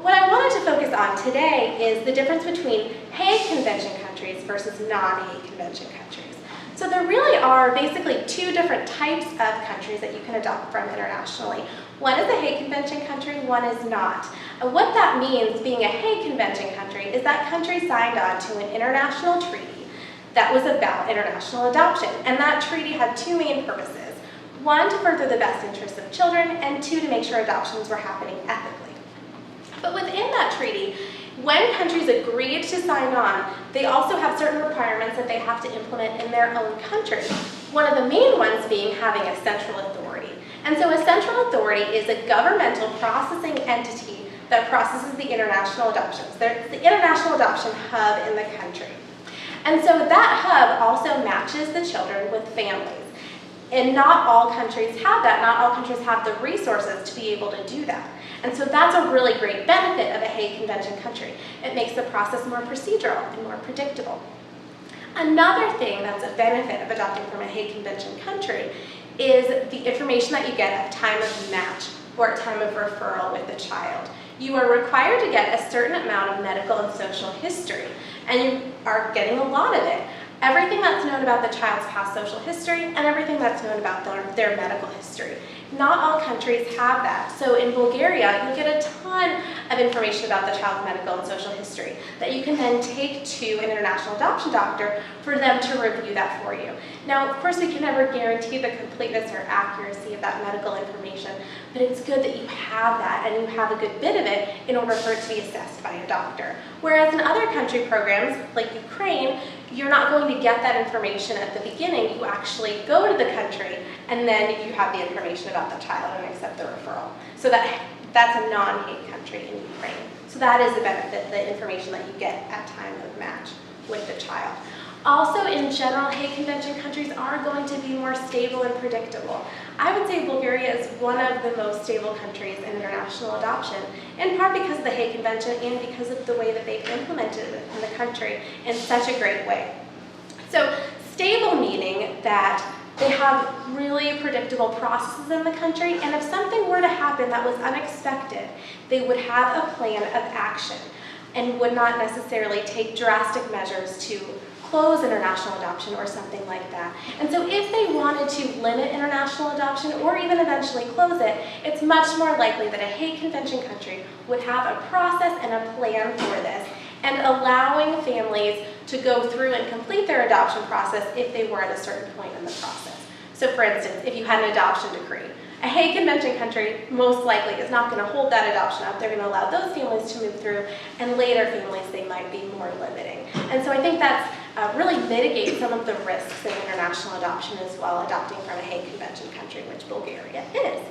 What I wanted to focus on today is the difference between Hague Convention countries versus non-Hague Convention countries. So there really are basically two different types of countries that you can adopt from internationally. One is a Hague Convention country, one is not. And what that means, being a Hague Convention country, is that country signed on to an international treaty that was about international adoption. And that treaty had two main purposes. One, to further the best interests of children, and two, to make sure adoptions were happening ethically. But within that treaty, when countries agreed to sign on, they also have certain requirements that they have to implement in their own country. One of the main ones being having a central authority. And so a central authority is a governmental processing entity that processes the international adoptions. It's the international adoption hub in the country. And so that hub also matches the children with families. And not all countries have that. Not all countries have the resources to be able to do that. And so that's a really great benefit of a Hague Convention country. It makes the process more procedural and more predictable. Another thing that's a benefit of adopting from a Hague Convention country is the information that you get at time of match or at time of referral with the child. You are required to get a certain amount of medical and social history, and you are getting a lot of it. Everything that's known about the child's past social history and everything that's known about their medical history. Not all countries have that. So in Bulgaria, you get a ton of information about the child's medical and social history that you can then take to an international adoption doctor for them to review that for you. Now, of course, we can never guarantee the completeness or accuracy of that medical information, but it's good that you have that and you have a good bit of it in order for it to be assessed by a doctor. Whereas in other country programs, like Ukraine, you're not going to get that information at the beginning. You actually go to the country and then you have the information about the child and accept the referral. So that's a non-Hague country in Ukraine. So that is a benefit, the information that you get at time of match with the child. Also, in general, Hague Convention countries are going to be more stable and predictable. I would say Bulgaria is one of the most stable countries in international adoption, in part because of the Hague Convention and because of the way that they've implemented it in the country in such a great way. So, stable meaning that they have really predictable processes in the country, and if something were to happen that was unexpected, they would have a plan of action and would not necessarily take drastic measures to close international adoption or something like that. And so if they wanted to limit international adoption or even eventually close it, it's much more likely that a Hague Convention country would have a process and a plan for this, and allowing families to go through and complete their adoption process if they were at a certain point in the process. So for instance, if you had an adoption decree, a Hague Convention country most likely is not going to hold that adoption up. They're going to allow those families to move through, and later families, they might be more limiting. And so I think that's really mitigates some of the risks in international adoption as well, adopting from a Hague Convention country, which Bulgaria is.